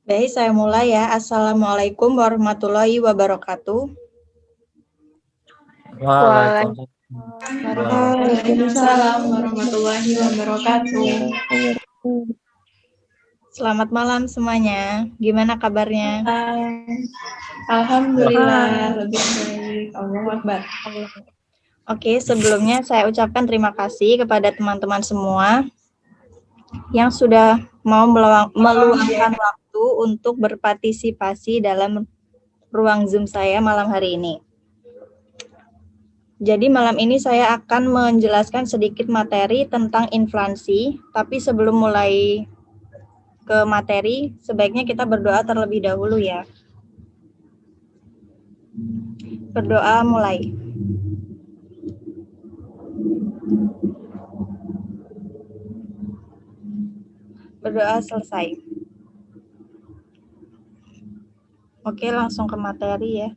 Baik, saya mulai ya. Assalamualaikum warahmatullahi wabarakatuh. Waalaikumsalam warahmatullahi wabarakatuh. Selamat malam semuanya. Gimana kabarnya? Alhamdulillah, lebih baik. Allahu Akbar. Oke, sebelumnya saya ucapkan terima kasih kepada teman-teman semua yang sudah mau meluangkan waktu untuk berpartisipasi dalam ruang Zoom saya malam hari ini. Jadi malam ini saya akan menjelaskan sedikit materi tentang inflasi, tapi sebelum mulai ke materi, sebaiknya kita berdoa terlebih dahulu ya. Berdoa mulai. Berdoa selesai. Oke, langsung ke materi ya.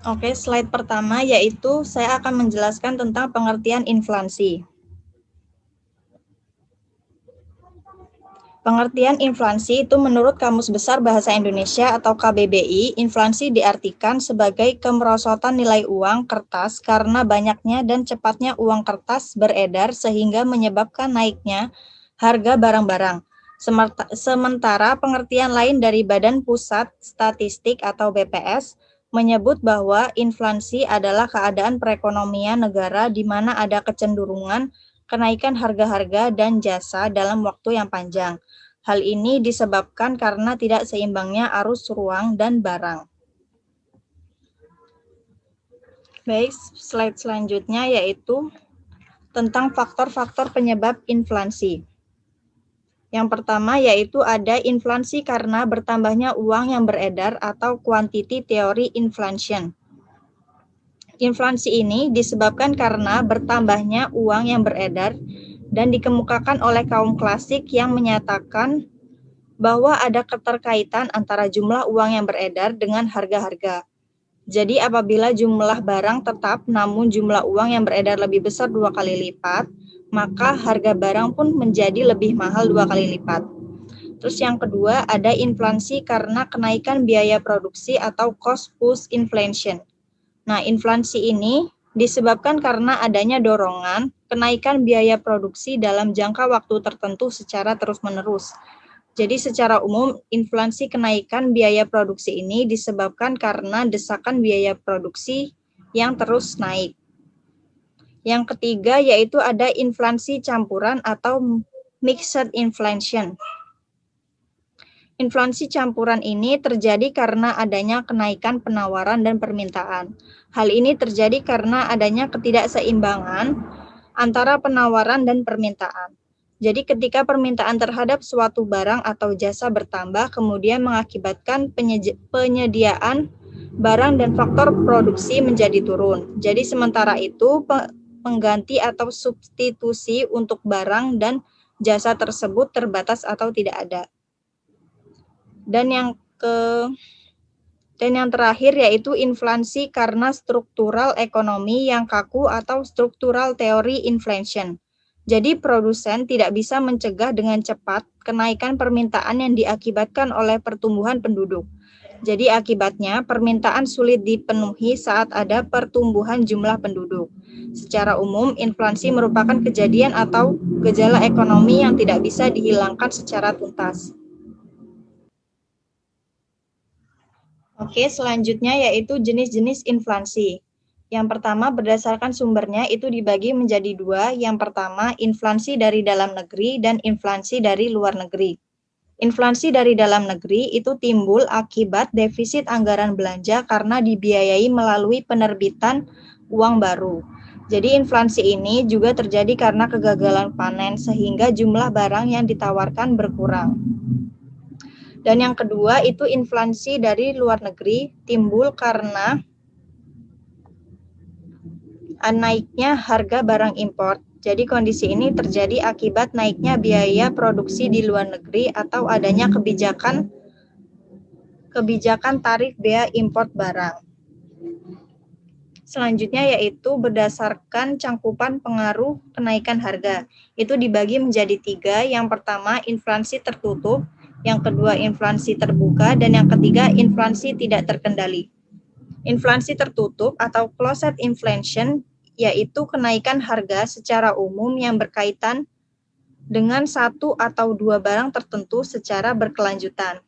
Oke, slide pertama yaitu saya akan menjelaskan tentang pengertian inflasi. Pengertian inflasi itu menurut Kamus Besar Bahasa Indonesia atau KBBI, inflasi diartikan sebagai kemerosotan nilai uang kertas karena banyaknya dan cepatnya uang kertas beredar sehingga menyebabkan naiknya harga barang-barang. Sementara pengertian lain dari Badan Pusat Statistik atau BPS menyebut bahwa inflasi adalah keadaan perekonomian negara di mana ada kecenderungan kenaikan harga-harga dan jasa dalam waktu yang panjang. Hal ini disebabkan karena tidak seimbangnya arus ruang dan barang. Baik, slide selanjutnya yaitu tentang faktor-faktor penyebab inflasi. Yang pertama yaitu ada inflasi karena bertambahnya uang yang beredar atau quantity theory inflation. Inflasi ini disebabkan karena bertambahnya uang yang beredar dan dikemukakan oleh kaum klasik yang menyatakan bahwa ada keterkaitan antara jumlah uang yang beredar dengan harga-harga. Jadi apabila jumlah barang tetap namun jumlah uang yang beredar lebih besar 2 kali lipat, maka harga barang pun menjadi lebih mahal 2 kali lipat. Terus yang kedua ada inflasi karena kenaikan biaya produksi atau cost push inflation. Nah, inflasi ini disebabkan karena adanya dorongan kenaikan biaya produksi dalam jangka waktu tertentu secara terus-menerus. Jadi secara umum inflasi kenaikan biaya produksi ini disebabkan karena desakan biaya produksi yang terus naik. Yang ketiga yaitu ada inflasi campuran atau mixed inflation. Inflasi campuran ini terjadi karena adanya kenaikan penawaran dan permintaan. Hal ini terjadi karena adanya ketidakseimbangan antara penawaran dan permintaan. Jadi ketika permintaan terhadap suatu barang atau jasa bertambah, kemudian mengakibatkan penyediaan barang dan faktor produksi menjadi turun. Jadi sementara itu pengganti atau substitusi untuk barang dan jasa tersebut terbatas atau tidak ada. Dan yang terakhir yaitu inflasi karena struktural ekonomi yang kaku atau struktural teori inflation. Jadi produsen tidak bisa mencegah dengan cepat kenaikan permintaan yang diakibatkan oleh pertumbuhan penduduk. Jadi akibatnya permintaan sulit dipenuhi saat ada pertumbuhan jumlah penduduk. Secara umum, inflasi merupakan kejadian atau gejala ekonomi yang tidak bisa dihilangkan secara tuntas. Oke, selanjutnya yaitu jenis-jenis inflasi. Yang pertama berdasarkan sumbernya itu dibagi menjadi dua. Yang pertama inflasi dari dalam negeri dan inflasi dari luar negeri. Inflasi dari dalam negeri itu timbul akibat defisit anggaran belanja karena dibiayai melalui penerbitan uang baru. Jadi inflasi ini juga terjadi karena kegagalan panen sehingga jumlah barang yang ditawarkan berkurang. Dan yang kedua itu inflasi dari luar negeri timbul karena naiknya harga barang impor. Jadi kondisi ini terjadi akibat naiknya biaya produksi di luar negeri atau adanya kebijakan tarif bea impor barang. Selanjutnya yaitu berdasarkan cangkupan pengaruh kenaikan harga. Itu dibagi menjadi 3. Yang pertama inflasi tertutup, yang kedua inflasi terbuka, dan yang ketiga inflasi tidak terkendali. Inflasi tertutup atau closed inflation yaitu kenaikan harga secara umum yang berkaitan dengan satu atau dua barang tertentu secara berkelanjutan.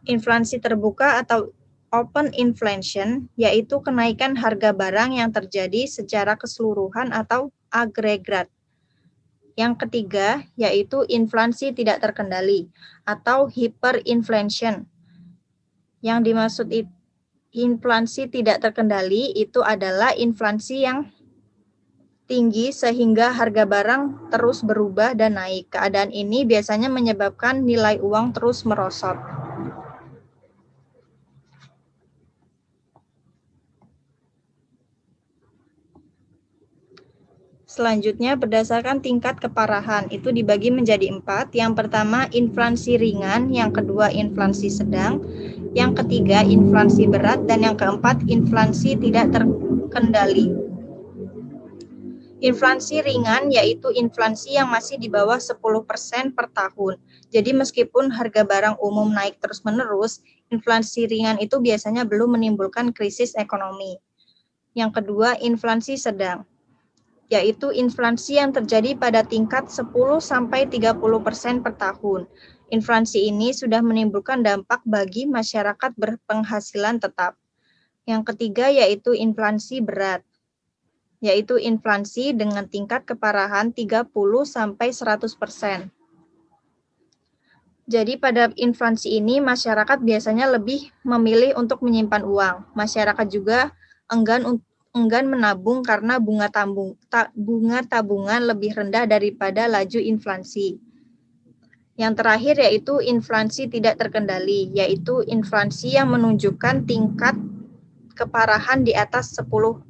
Inflasi terbuka atau open inflation yaitu kenaikan harga barang yang terjadi secara keseluruhan atau agregat. Yang ketiga yaitu inflasi tidak terkendali atau hyperinflation. Yang dimaksud inflasi tidak terkendali itu adalah inflasi yang tinggi sehingga harga barang terus berubah dan naik. Keadaan ini biasanya menyebabkan nilai uang terus merosot. Selanjutnya berdasarkan tingkat keparahan itu dibagi menjadi 4. Yang pertama inflasi ringan, yang kedua inflasi sedang, yang ketiga inflasi berat, dan yang keempat inflasi tidak terkendali. Inflasi ringan yaitu inflasi yang masih di bawah 10% per tahun. Jadi meskipun harga barang umum naik terus-menerus, inflasi ringan itu biasanya belum menimbulkan krisis ekonomi. Yang kedua inflasi sedang, yaitu inflasi yang terjadi pada tingkat 10-30% per tahun. Inflasi ini sudah menimbulkan dampak bagi masyarakat berpenghasilan tetap. Yang ketiga yaitu inflasi berat, yaitu inflasi dengan tingkat keparahan 30-100%. Jadi pada inflasi ini masyarakat biasanya lebih memilih untuk menyimpan uang. Masyarakat juga enggan menabung karena bunga tabungan lebih rendah daripada laju inflasi. Yang terakhir yaitu inflasi tidak terkendali, yaitu inflasi yang menunjukkan tingkat keparahan di atas 100%.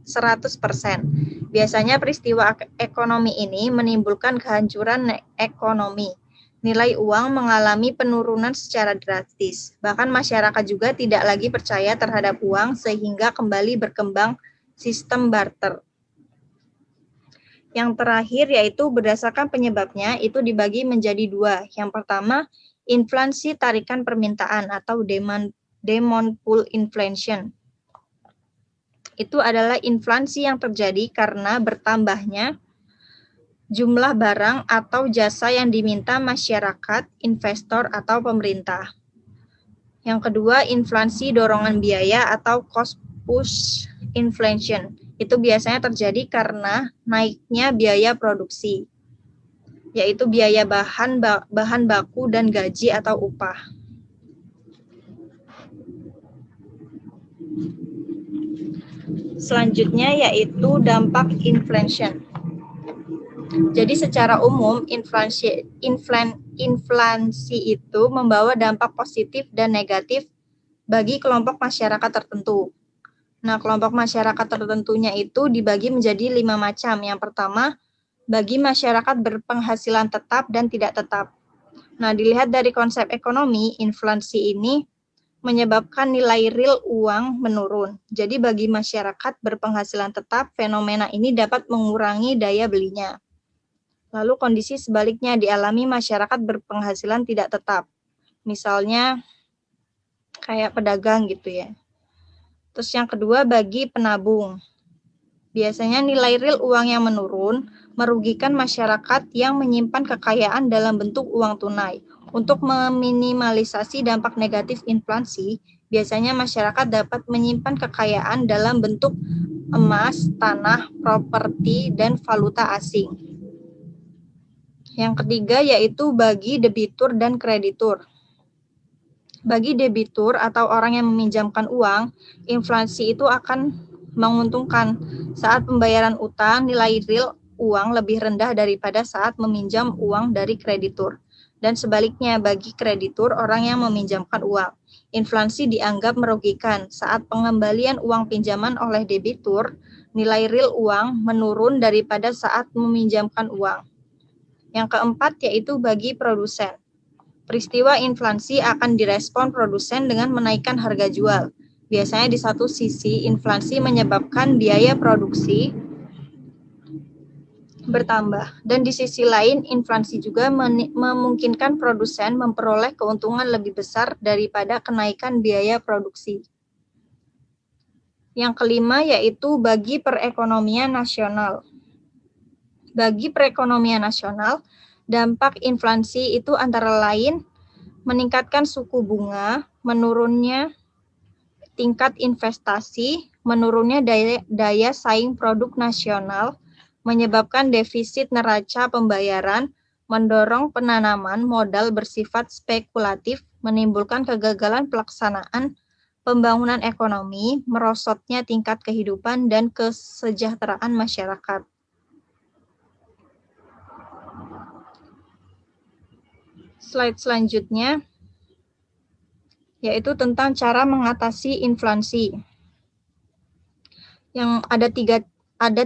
Biasanya peristiwa ekonomi ini menimbulkan kehancuran ekonomi. Nilai uang mengalami penurunan secara drastis. Bahkan masyarakat juga tidak lagi percaya terhadap uang sehingga kembali berkembang sistem barter. Yang terakhir yaitu berdasarkan penyebabnya itu dibagi menjadi 2. Yang pertama, inflasi tarikan permintaan atau demand pull inflation. Itu adalah inflasi yang terjadi karena bertambahnya jumlah barang atau jasa yang diminta masyarakat, investor, atau pemerintah. Yang kedua, inflasi dorongan biaya atau cost push inflation. Itu biasanya terjadi karena naiknya biaya produksi, yaitu biaya bahan baku dan gaji atau upah. Selanjutnya yaitu dampak inflation. Jadi secara umum inflasi itu membawa dampak positif dan negatif bagi kelompok masyarakat tertentu. Nah, kelompok masyarakat tertentunya itu dibagi menjadi 5 macam. Yang pertama, bagi masyarakat berpenghasilan tetap dan tidak tetap. Nah, dilihat dari konsep ekonomi, inflasi ini menyebabkan nilai real uang menurun. Jadi bagi masyarakat berpenghasilan tetap, fenomena ini dapat mengurangi daya belinya. Lalu kondisi sebaliknya dialami masyarakat berpenghasilan tidak tetap. Misalnya kayak pedagang gitu ya. Terus yang kedua bagi penabung. Biasanya nilai real uang yang menurun merugikan masyarakat yang menyimpan kekayaan dalam bentuk uang tunai. Untuk meminimalisasi dampak negatif inflasi, biasanya masyarakat dapat menyimpan kekayaan dalam bentuk emas, tanah, properti, dan valuta asing. Yang ketiga yaitu bagi debitur dan kreditur. Bagi debitur atau orang yang meminjamkan uang, inflasi itu akan menguntungkan. Saat pembayaran utang, nilai real uang lebih rendah daripada saat meminjam uang dari kreditur. Dan sebaliknya, bagi kreditur, orang yang meminjamkan uang, inflasi dianggap merugikan. Saat pengembalian uang pinjaman oleh debitur, nilai real uang menurun daripada saat meminjamkan uang. Yang keempat yaitu bagi produsen. Peristiwa inflasi akan direspon produsen dengan menaikkan harga jual. Biasanya di satu sisi, inflasi menyebabkan biaya produksi bertambah, dan di sisi lain inflasi juga memungkinkan produsen memperoleh keuntungan lebih besar daripada kenaikan biaya produksi. Yang kelima yaitu bagi perekonomian nasional. Bagi perekonomian nasional, dampak inflasi itu antara lain meningkatkan suku bunga, menurunnya tingkat investasi, menurunnya daya saing produk nasional, menyebabkan defisit neraca pembayaran, mendorong penanaman modal bersifat spekulatif, menimbulkan kegagalan pelaksanaan pembangunan ekonomi, merosotnya tingkat kehidupan dan kesejahteraan masyarakat. Slide selanjutnya yaitu tentang cara mengatasi inflasi. Yang ada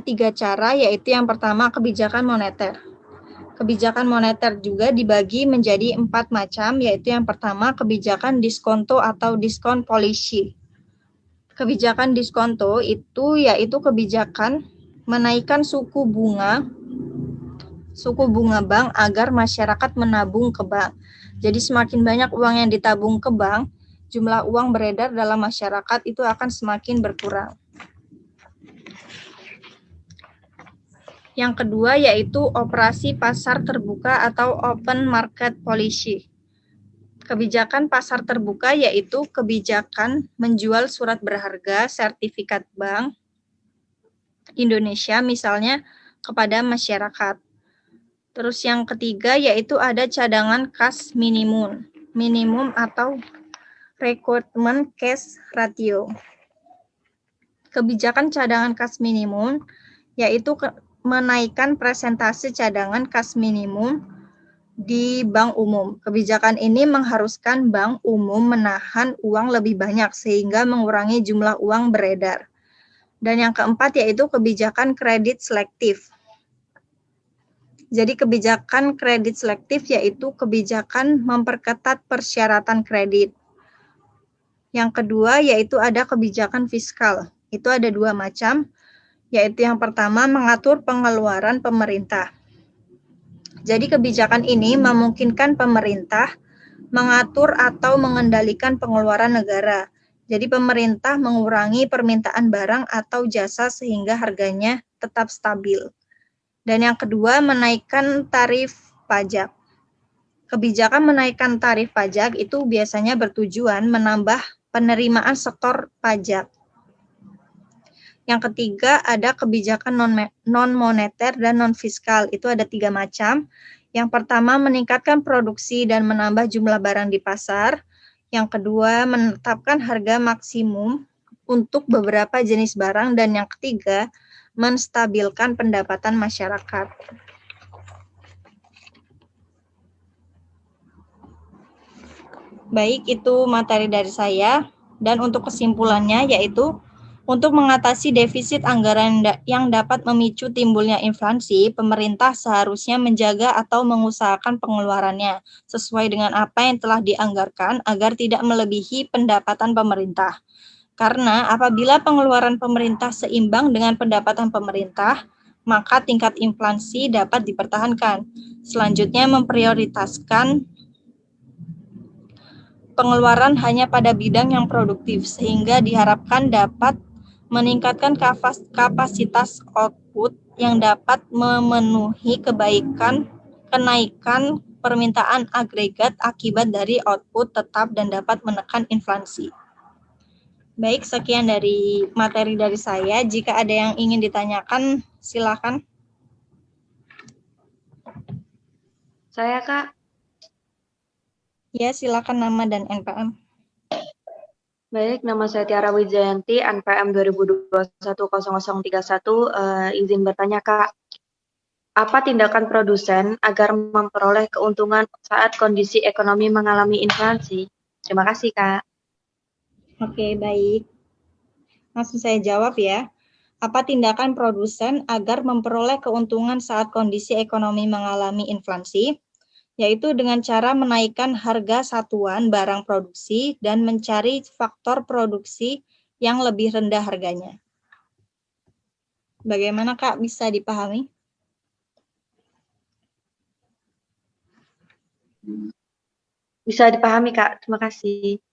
tiga cara, yaitu yang pertama kebijakan moneter. Kebijakan moneter juga dibagi menjadi 4 macam, yaitu yang pertama kebijakan diskonto atau diskon policy. Kebijakan diskonto itu yaitu kebijakan menaikkan suku bunga bank agar masyarakat menabung ke bank. Jadi semakin banyak uang yang ditabung ke bank, jumlah uang beredar dalam masyarakat itu akan semakin berkurang. Yang kedua yaitu operasi pasar terbuka atau open market policy. Kebijakan pasar terbuka yaitu kebijakan menjual surat berharga sertifikat bank Indonesia misalnya kepada masyarakat. Terus yang ketiga yaitu ada cadangan kas minimum atau requirement cash ratio. Kebijakan cadangan kas minimum yaitu menaikkan presentase cadangan kas minimum di bank umum. Kebijakan ini mengharuskan bank umum menahan uang lebih banyak sehingga mengurangi jumlah uang beredar. Dan yang keempat yaitu kebijakan kredit selektif. Jadi kebijakan kredit selektif yaitu kebijakan memperketat persyaratan kredit. Yang kedua yaitu ada kebijakan fiskal. Itu ada 2 macam. Yaitu yang pertama mengatur pengeluaran pemerintah. Jadi kebijakan ini memungkinkan pemerintah mengatur atau mengendalikan pengeluaran negara. Jadi pemerintah mengurangi permintaan barang atau jasa sehingga harganya tetap stabil. Dan yang kedua menaikkan tarif pajak. Kebijakan menaikkan tarif pajak itu biasanya bertujuan menambah penerimaan sektor pajak. Yang ketiga ada kebijakan non-moneter dan non-fiskal. Itu ada 3 macam. Yang pertama meningkatkan produksi dan menambah jumlah barang di pasar. Yang kedua menetapkan harga maksimum untuk beberapa jenis barang. Dan yang ketiga menstabilkan pendapatan masyarakat. Baik, itu materi dari saya. Dan untuk kesimpulannya yaitu untuk mengatasi defisit anggaran yang dapat memicu timbulnya inflasi, pemerintah seharusnya menjaga atau mengusahakan pengeluarannya sesuai dengan apa yang telah dianggarkan agar tidak melebihi pendapatan pemerintah. Karena apabila pengeluaran pemerintah seimbang dengan pendapatan pemerintah, maka tingkat inflasi dapat dipertahankan. Selanjutnya memprioritaskan pengeluaran hanya pada bidang yang produktif sehingga diharapkan dapat meningkatkan kapasitas output yang dapat memenuhi kenaikan permintaan agregat akibat dari output tetap dan dapat menekan inflasi. Baik, sekian dari materi dari saya. Jika ada yang ingin ditanyakan, silakan. Saya, Kak. Ya, silakan nama dan NPM. Baik, nama saya Tiara Wijayanti, NPM 20210031. Izin bertanya, Kak. Apa tindakan produsen agar memperoleh keuntungan saat kondisi ekonomi mengalami inflasi? Terima kasih, Kak. Oke, baik. Langsung saya jawab ya. Apa tindakan produsen agar memperoleh keuntungan saat kondisi ekonomi mengalami inflasi? Yaitu dengan cara menaikkan harga satuan barang produksi dan mencari faktor produksi yang lebih rendah harganya. Bagaimana, Kak? Bisa dipahami? Bisa dipahami, Kak. Terima kasih.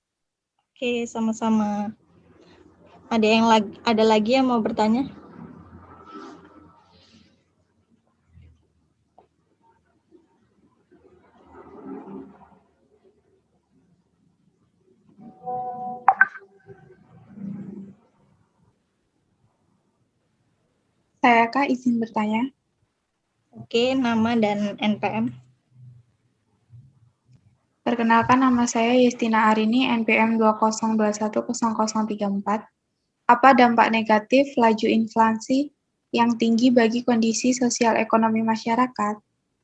Oke, sama-sama. Ada lagi yang mau bertanya? Saya Kak izin bertanya. Oke, nama dan NPM. Perkenalkan, nama saya Yestina Arini, NPM 20210034. Apa dampak negatif laju inflasi yang tinggi bagi kondisi sosial ekonomi masyarakat?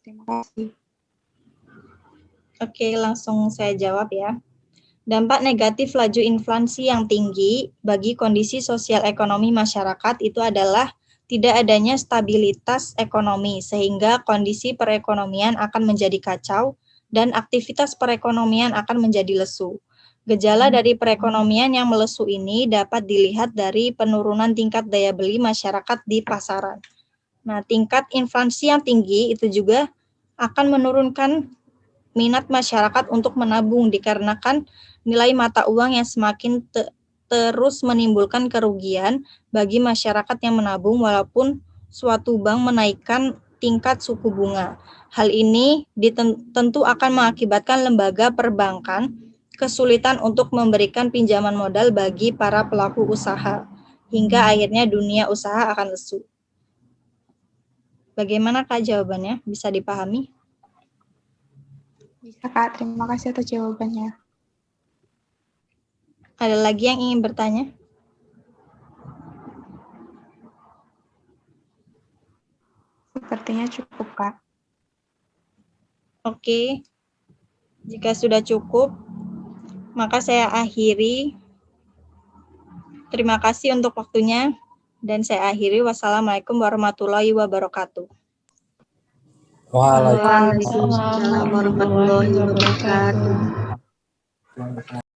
Terima kasih. Oke, langsung saya jawab ya. Dampak negatif laju inflasi yang tinggi bagi kondisi sosial ekonomi masyarakat itu adalah tidak adanya stabilitas ekonomi, sehingga kondisi perekonomian akan menjadi kacau dan aktivitas perekonomian akan menjadi lesu. Gejala dari perekonomian yang melesu ini dapat dilihat dari penurunan tingkat daya beli masyarakat di pasaran. Nah, tingkat inflasi yang tinggi itu juga akan menurunkan minat masyarakat untuk menabung dikarenakan nilai mata uang yang semakin terus menimbulkan kerugian bagi masyarakat yang menabung walaupun suatu bank menaikkan tingkat suku bunga. Hal ini tentu akan mengakibatkan lembaga perbankan kesulitan untuk memberikan pinjaman modal bagi para pelaku usaha, hingga akhirnya dunia usaha akan lesu. Bagaimana Kak jawabannya? Bisa dipahami? Bisa Kak, terima kasih atas jawabannya. Ada lagi yang ingin bertanya? Sepertinya cukup Kak. Oke, jika sudah cukup, maka saya akhiri. Terima kasih untuk waktunya, dan saya akhiri. Wassalamualaikum warahmatullahi wabarakatuh. Waalaikumsalam warahmatullahi wabarakatuh.